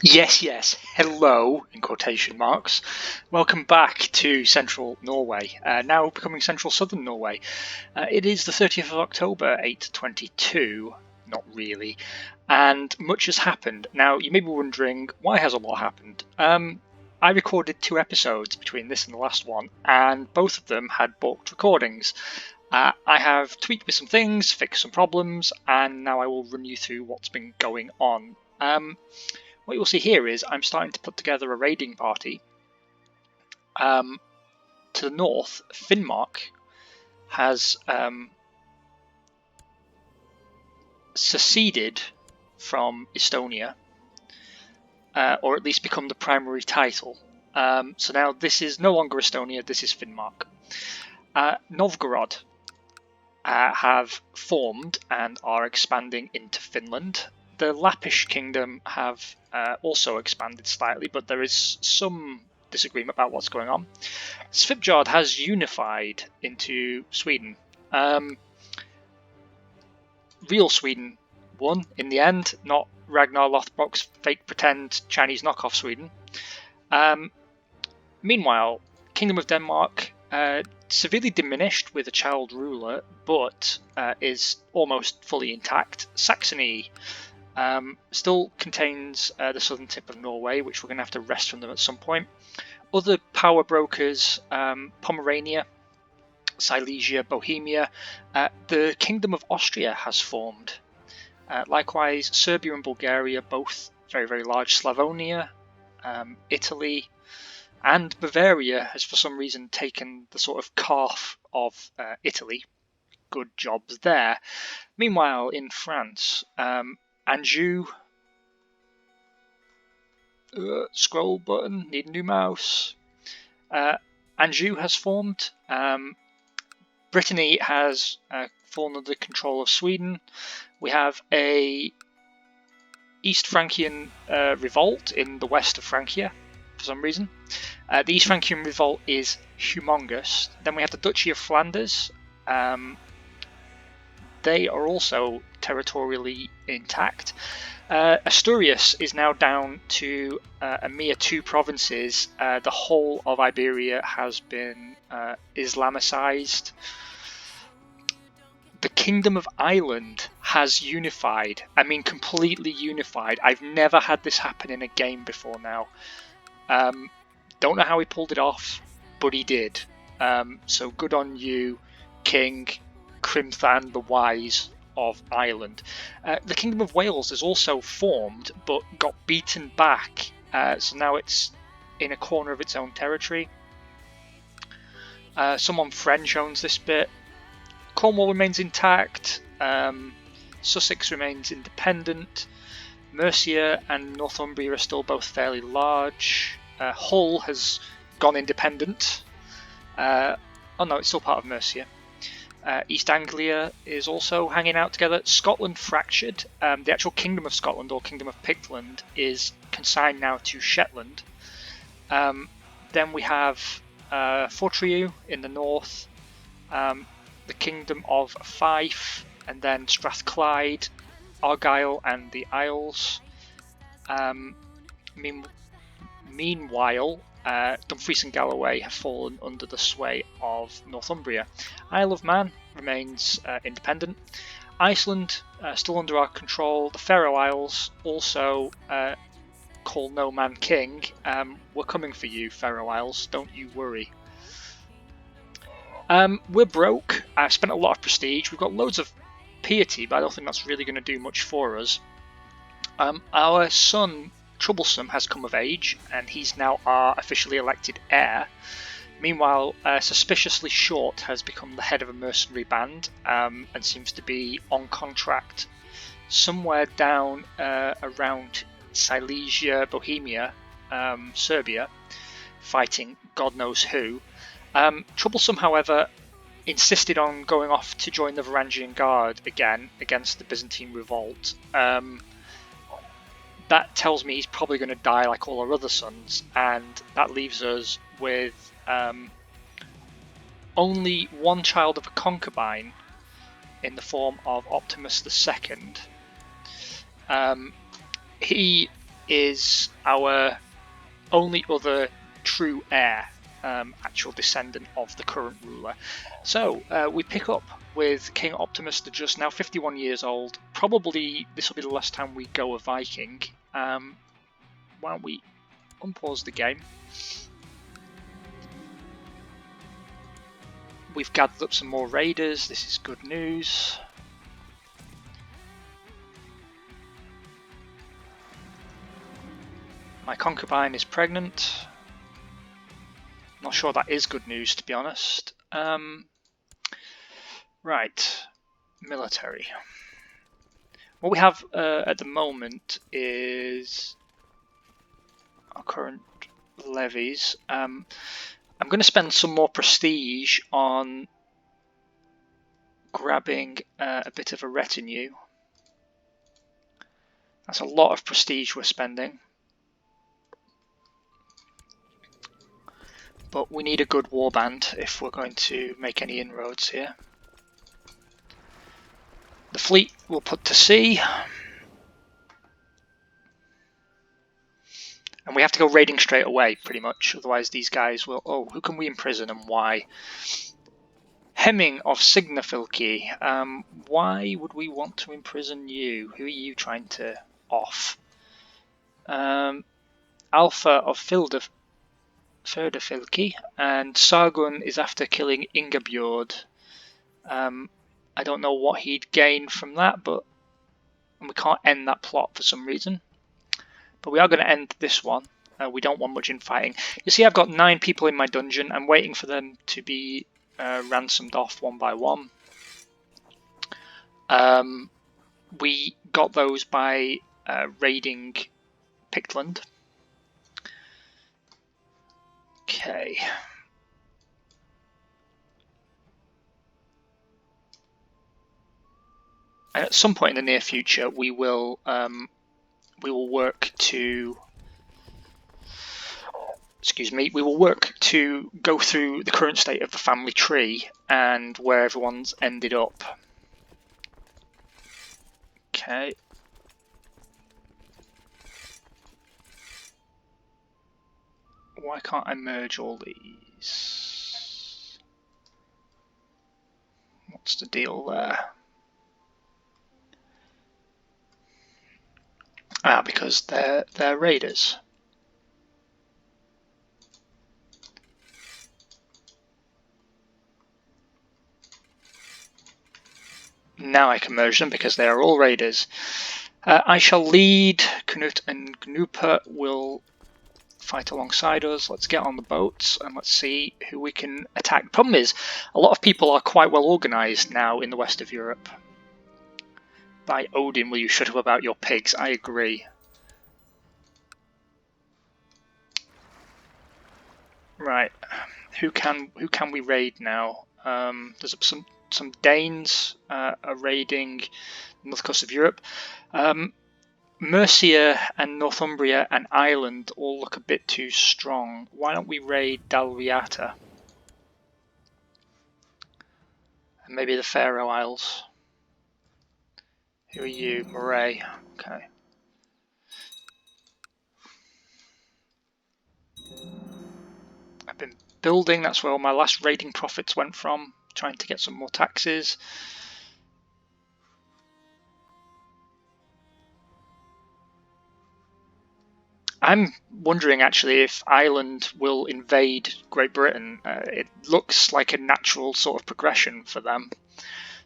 Yes, yes. Hello, in quotation marks. Welcome back to Central Norway, now becoming Central Southern Norway. It is the 30th of October, 822, not really, and much has happened. Now, you may be wondering, why has a lot happened? I recorded 2 episodes between this and the last one, and both of them had bulked recordings. I have tweaked with some things, fixed some problems, and now I will run you through what's been going on. What you'll see here is I'm starting to put together a raiding party. To the north, Finnmark has seceded from Estonia, or at least become the primary title. So now this is no longer Estonia, this is Finnmark. Novgorod have formed and are expanding into Finland. The Lappish Kingdom have also expanded slightly, but there is some disagreement about what's going on. Svipjord has unified into Sweden. Real Sweden won in the end, not Ragnar Lothbrok's fake pretend Chinese knockoff Sweden. Meanwhile, Kingdom of Denmark severely diminished with a child ruler, but is almost fully intact. Saxony still contains the southern tip of Norway, which we're going to have to wrest from them at some point. Other power brokers, Pomerania, Silesia, Bohemia. The Kingdom of Austria has formed. Likewise, Serbia and Bulgaria, both very, very large. Slavonia, Italy, and Bavaria has for some reason taken the sort of calf of Italy. Good jobs there. Meanwhile, in France, Anjou, scroll button, need a new mouse. Anjou has formed. Brittany has fallen under the control of Sweden. We have a East Frankian revolt in the west of Francia for some reason. The East Frankian revolt is humongous. Then we have the Duchy of Flanders. They are also territorially intact. Asturias is now down to a mere 2 provinces. The whole of Iberia has been Islamicized. The Kingdom of Ireland has unified. I mean, completely unified. I've never had this happen in a game before now. Don't know how he pulled it off, but he did. So good on you, King Crimthan the Wise of Ireland. The Kingdom of Wales is also formed, but got beaten back. So now it's in a corner of its own territory. Someone French owns this bit. Cornwall remains intact. Sussex remains independent. Mercia and Northumbria are still both fairly large. Hull has gone independent. Oh no, it's still part of Mercia. East Anglia is also hanging out together. Scotland fractured. The actual Kingdom of Scotland, or Kingdom of Pictland, is consigned now to Shetland. Then we have Fortriu in the north. The Kingdom of Fife, and then Strathclyde, Argyll, and the Isles. Meanwhile, Dumfries and Galloway have fallen under the sway of Northumbria. Isle of Man remains independent. Iceland still under our control. The Faroe Isles also call no man king. We're coming for you, Faroe Isles. Don't you worry. We're broke. I've spent a lot of prestige. We've got loads of piety, but I don't think that's really going to do much for us. Our son, Troublesome, has come of age, and he's now our officially elected heir. Meanwhile, Suspiciously Short has become the head of a mercenary band, and seems to be on contract somewhere down around Silesia, Bohemia, Serbia, fighting God knows who. Troublesome, however, insisted on going off to join the Varangian Guard again against the Byzantine revolt. That tells me he's probably going to die like all our other sons, and that leaves us with only one child of a concubine in the form of Optimus II. He is our only other true heir, actual descendant of the current ruler. So we pick up with King Optimus the Just, now 51 years old. Probably this will be the last time we go a Viking. Why don't we unpause the game? We've gathered up some more raiders. This is good news. My concubine is pregnant. Not sure that is good news, to be honest. Right, military. What we have at the moment is our current levies. I'm going to spend some more prestige on grabbing a bit of a retinue. That's a lot of prestige we're spending. But we need a good warband if we're going to make any inroads here. The fleet we'll put to sea. And we have to go raiding straight away, pretty much. Otherwise these guys will... Oh, who can we imprison and why? Hemming of Signafilki. Why would we want to imprison you? Who are you trying to off? Alpha of Ferdafilki, and Sargon is after killing Ingabjord. I don't know what he'd gain from that, but we can't end that plot for some reason. But we are going to end this one. We don't want much infighting. You see, I've got 9 people in my dungeon. I'm waiting for them to be ransomed off one by one. We got those by raiding Pictland. Okay. And at some point in the near future, we will work to. Excuse me. We will work to go through the current state of the family tree and where everyone's ended up. Okay. Why can't I merge all these? What's the deal there? Ah, because they're raiders. Now I can merge them because they are all raiders. I shall lead. Knut and Gnupa will fight alongside us. Let's get on the boats and let's see who we can attack. The problem is, a lot of people are quite well organised now in the west of Europe. By Odin, will you shut up about your pigs? I agree. Right, who can we raid now? There's some Danes are raiding the north coast of Europe. Mercia and Northumbria and Ireland all look a bit too strong. Why don't we raid Dalriata? And maybe the Faroe Isles. Who are you? Moray. Okay. I've been building, that's where all my last raiding profits went from. Trying to get some more taxes. I'm wondering actually if Ireland will invade Great Britain. It looks like a natural sort of progression for them.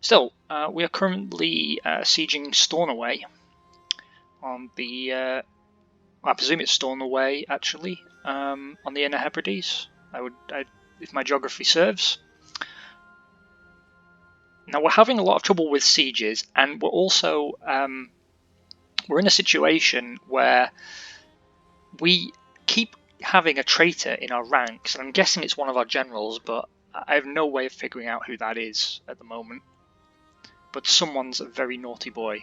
Still, we are currently sieging Stornoway on the... I presume it's Stornoway actually, on the Inner Hebrides. If my geography serves. Now we're having a lot of trouble with sieges, and we're also we're in a situation where we keep having a traitor in our ranks, and I'm guessing it's one of our generals, but I have no way of figuring out who that is at the moment. But someone's a very naughty boy.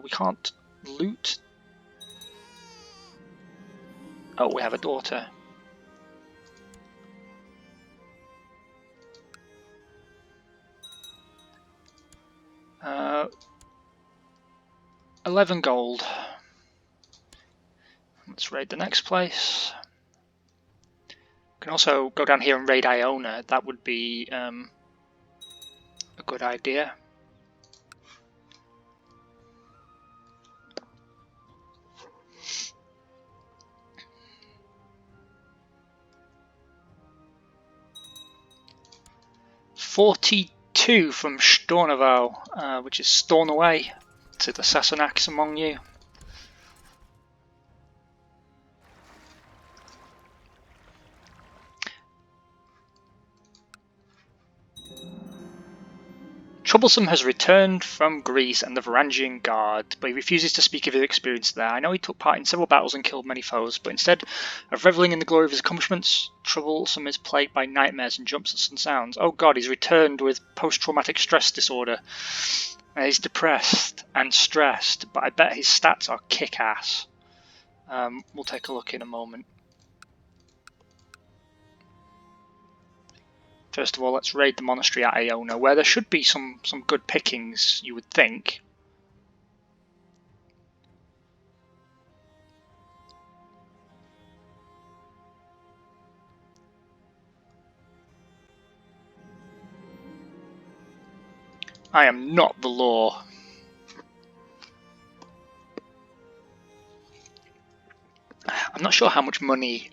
We can't loot. Oh, we have a daughter. 11 gold. Let's raid the next place. We can also go down here and raid Iona. That would be a good idea. $42 from Stornovo, which is Stornoway to the Sassenachs among you. Troublesome has returned from Greece and the Varangian Guard, but he refuses to speak of his experience there. I know he took part in several battles and killed many foes, but instead of reveling in the glory of his accomplishments, Troublesome is plagued by nightmares and jumps at sudden sounds. Oh god, he's returned with post-traumatic stress disorder. He's depressed and stressed, but I bet his stats are kick-ass. We'll take a look in a moment. First of all, let's raid the monastery at Iona, where there should be some good pickings, you would think. I am not the law. I'm not sure how much money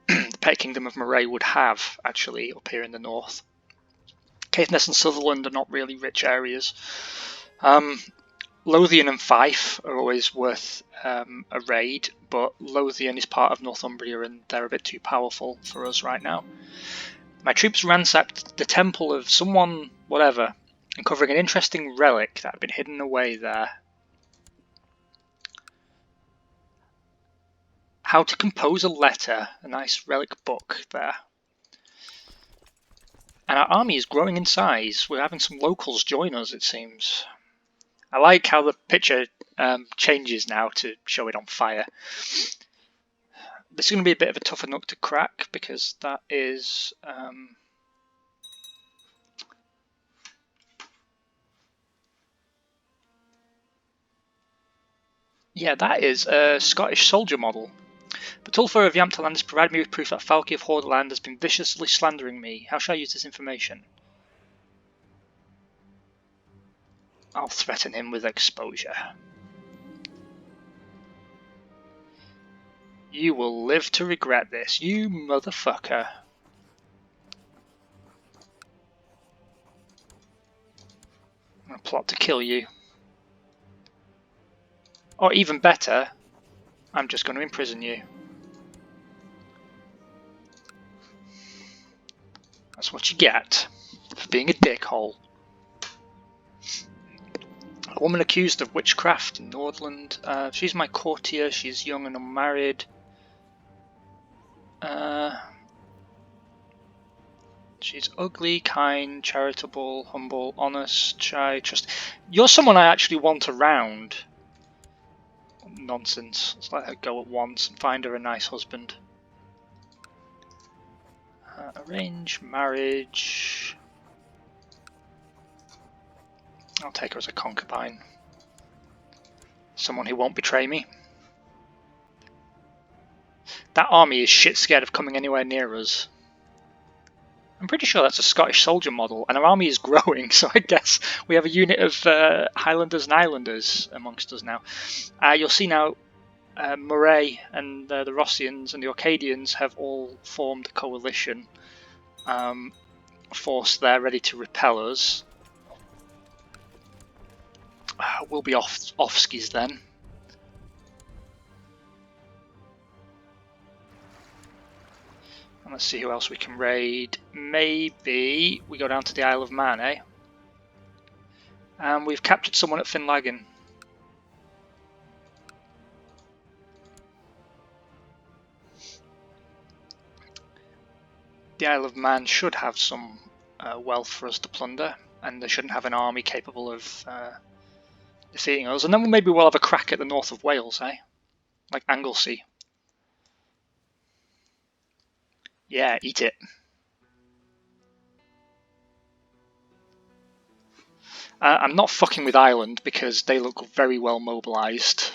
the Pet Kingdom of Moray would have, actually, up here in the north. Caithness and Sutherland are not really rich areas. Lothian and Fife are always worth a raid, but Lothian is part of Northumbria and they're a bit too powerful for us right now. My troops ransacked the temple of someone, whatever, uncovering an interesting relic that had been hidden away there. How to compose a letter, a nice relic book there. And our army is growing in size. We're having some locals join us, it seems. I like how the picture changes now to show it on fire. This is going to be a bit of a tougher nut to crack because that is... yeah, that is a Scottish soldier model. But Tulfur of Yamptaland has provided me with proof that Falky of Hordaland has been viciously slandering me. How shall I use this information? I'll threaten him with exposure. You will live to regret this, you motherfucker. I'm going to plot to kill you. Or even better, I'm just going to imprison you. That's what you get for being a dickhole. A woman accused of witchcraft in Nordland. She's my courtier, she's young and unmarried. She's ugly, kind, charitable, humble, honest, shy, trust. You're someone I actually want around. Nonsense. Let's let her go at once and find her a nice husband. Arrange marriage. I'll take her as a concubine. Someone who won't betray me. That army is shit scared of coming anywhere near us. I'm pretty sure that's a Scottish soldier model, and our army is growing, so I guess we have a unit of Highlanders and Islanders amongst us now. You'll see now Moray and the Rossians and the Orcadians have all formed a coalition force there ready to repel us. We'll be off skis then. And let's see who else we can raid. Maybe we go down to the Isle of Man, eh? And we've captured someone at Finlagan. The Isle of Man should have some wealth for us to plunder, and they shouldn't have an army capable of defeating us. And then maybe we'll have a crack at the north of Wales, eh? Like Anglesey. Yeah, eat it. I'm not fucking with Ireland because they look very well mobilised.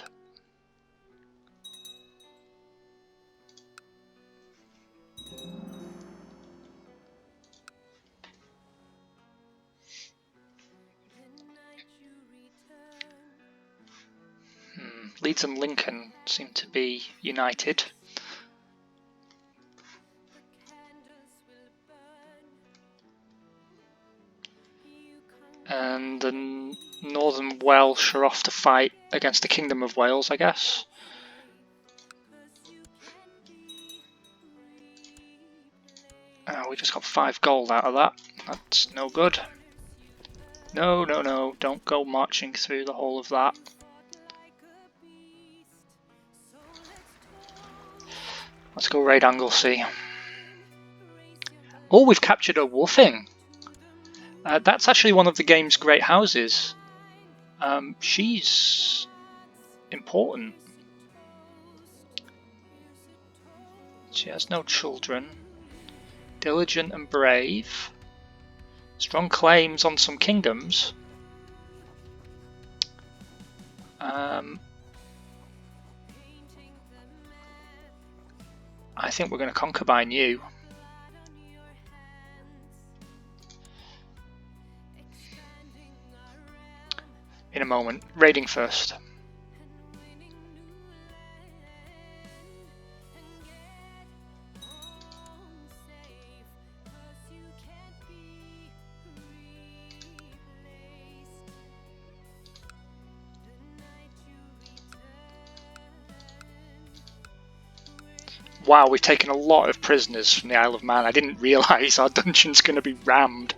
Leeds and Lincoln seem to be united. And the Northern Welsh are off to fight against the Kingdom of Wales, I guess. We just got 5 gold out of that. That's no good. No, no, no, don't go marching through the whole of that. Let's go raid Anglesey. Oh, we've captured a Woofing. That's actually one of the game's great houses. She's important. She has no children. Diligent and brave. Strong claims on some kingdoms. I think we're going to concubine you. In a moment. Raiding first. Wow, we've taken a lot of prisoners from the Isle of Man. I didn't realise our dungeon's going to be rammed.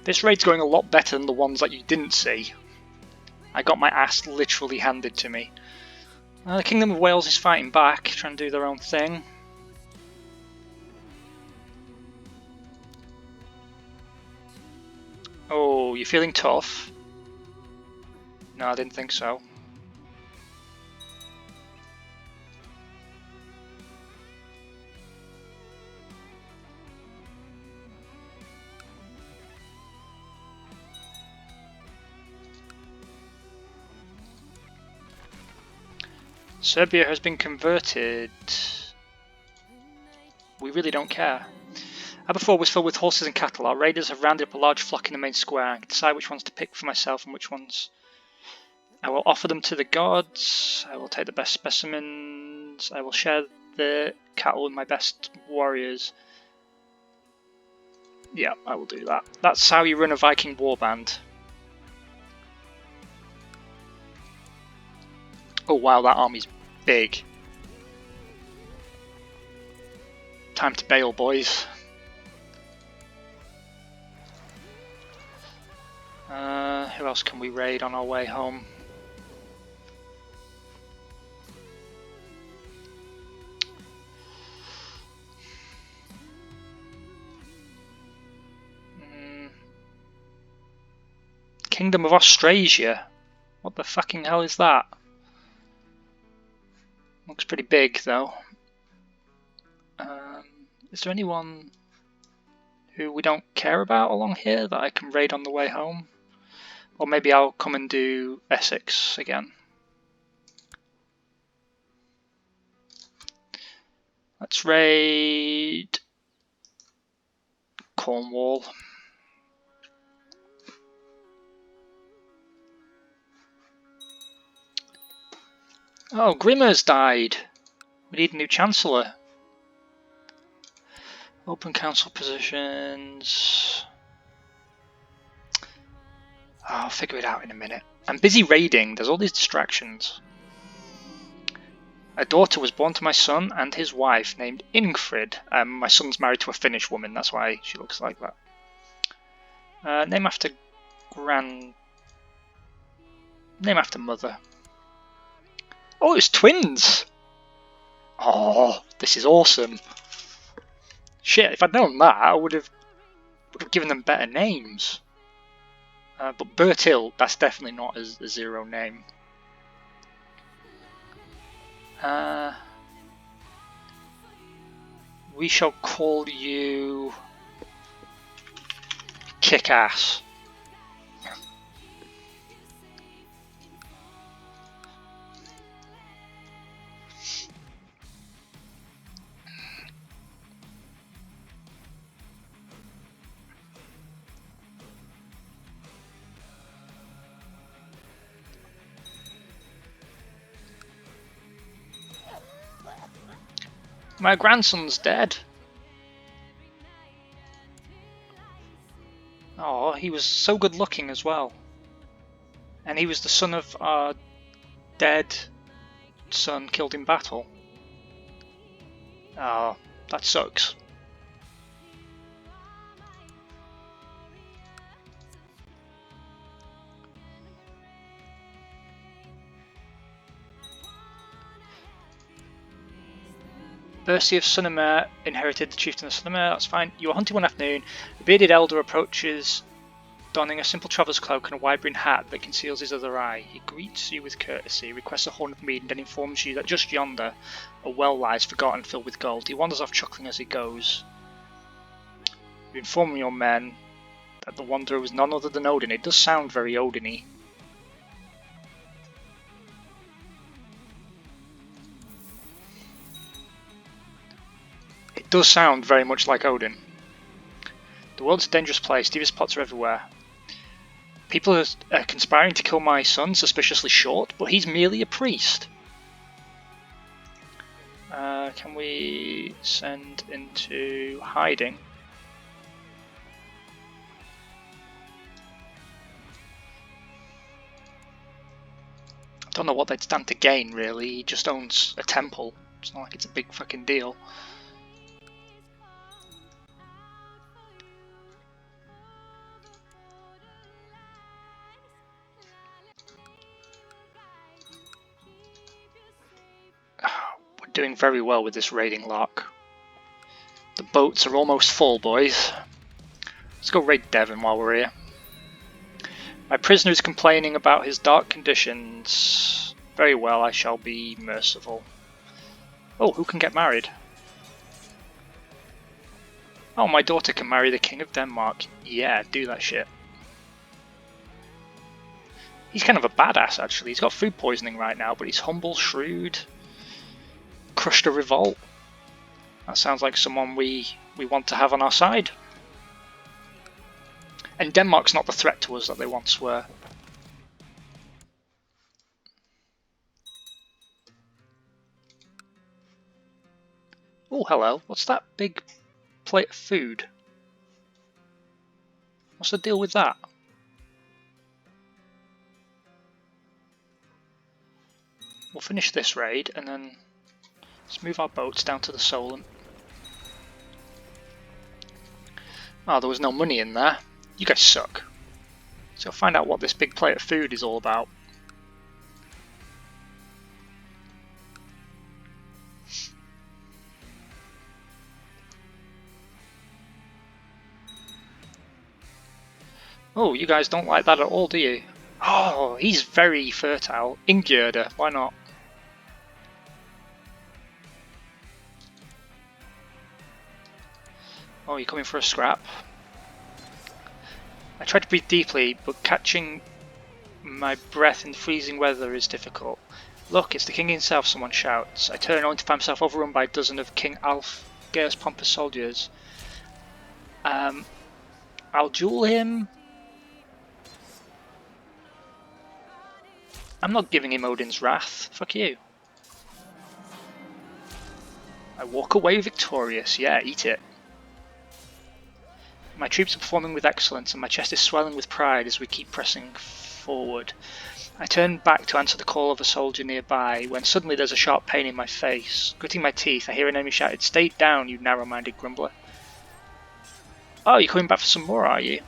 This raid's going a lot better than the ones that you didn't see. I got my ass literally handed to me. The Kingdom of Wales is fighting back, trying to do their own thing. Oh, you're feeling tough? No, I didn't think so. Serbia has been converted. We really don't care. Aberfoyle was filled with horses and cattle. Our raiders have rounded up a large flock in the main square. I can decide which ones to pick for myself and which ones I will offer them to the gods. I will take the best specimens. I will share the cattle with my best warriors. Yeah, I will do that. That's how you run a Viking warband. Oh wow, that army's big. Time to bail, boys. Who else can we raid on our way home? Kingdom of Austrasia. What the fucking hell is that? Looks pretty big though. Is there anyone who we don't care about along here that I can raid on the way home? Or maybe I'll come and do Essex again. Let's raid Cornwall. Oh, Grimmer's died. We need a new Chancellor. Open council positions. I'll figure it out in a minute. I'm busy raiding, there's all these distractions. A daughter was born to my son and his wife named Ingfrid. My son's married to a Finnish woman, that's why she looks like that. Name after Name after mother. Oh, it's twins! Oh, this is awesome. Shit, if I'd known that, I would have given them better names. But Bertil, that's definitely not a 0 name. We shall call you Kick-Ass. My grandson's dead. Oh, he was so good looking as well. And he was the son of our dead son killed in battle. Oh, that sucks. Bercy of Sunamere inherited the chieftain of Sunamere, that's fine. You are hunting one afternoon. A bearded elder approaches, donning a simple traveller's cloak and a wide-brimmed hat that conceals his other eye. He greets you with courtesy, requests a horn of mead, and then informs you that just yonder a well lies forgotten, filled with gold. He wanders off chuckling as he goes. You inform your men that the wanderer was none other than Odin. It does sound very Odin-y. It does sound very much like Odin. The world's a dangerous place. Devious plots are everywhere. People are conspiring to kill my son, suspiciously short, but he's merely a priest. Can we send into hiding? I don't know what they'd stand to gain, really. He just owns a temple. It's not like it's a big fucking deal. We're doing very well with this raiding lock. The boats are almost full, boys. Let's go raid Devon while we're here. My prisoner is complaining about his dark conditions. Very well, I shall be merciful. Oh, who can get married? Oh, my daughter can marry the King of Denmark. Yeah, do that shit. He's kind of a badass, actually. He's got food poisoning right now, but he's humble, shrewd, crushed a revolt. That sounds like someone we want to have on our side. And Denmark's not the threat to us that they once were. Oh, hello. What's that big plate of food? What's the deal with that? We'll finish this raid and then let's move our boats down to the Solent. Oh, there was no money in there. You guys suck. So I'll find out what this big plate of food is all about. Oh, you guys don't like that at all, do you? Oh, he's very fertile. Ingjörder, why not? Oh, you're coming for a scrap? I try to breathe deeply, but catching my breath in freezing weather is difficult. Look, it's the king himself, someone shouts. I turn only to find myself overrun by a dozen of King Alfgeir's pompous soldiers. I'll duel him. I'm not giving him Odin's wrath. Fuck you. I walk away victorious. Yeah, eat it. My troops are performing with excellence and my chest is swelling with pride as we keep pressing forward. I turn back to answer the call of a soldier nearby when suddenly there's a sharp pain in my face. Gritting my teeth, I hear an enemy shouted, "Stay down, you narrow-minded grumbler." Oh, you're coming back for some more, are you?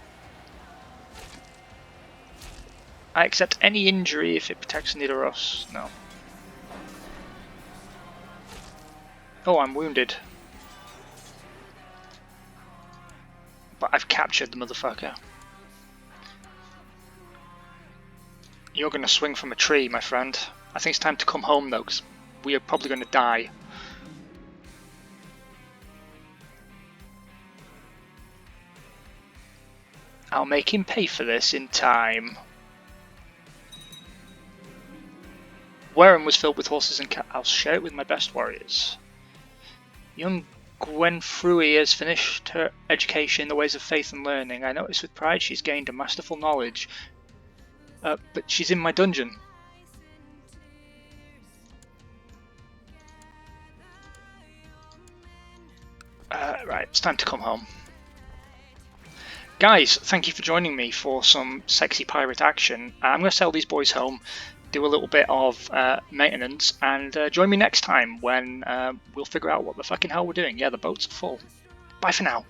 I accept any injury if it protects neither of us. No. Oh, I'm wounded. But I've captured the motherfucker. You're going to swing from a tree, my friend. I think it's time to come home though, because we are probably going to die. I'll make him pay for this in time. Wareham was filled with horses and I'll share it with my best warriors. Young Gwenfrui has finished her education in the ways of faith and learning. I notice with pride she's gained a masterful knowledge. But she's in my dungeon. Right, it's time to come home. Guys, thank you for joining me for some sexy pirate action. I'm going to sail these boys home, do a little bit of maintenance, and join me next time when we'll figure out what the fucking hell we're doing. Yeah, the boats are full. Bye for now.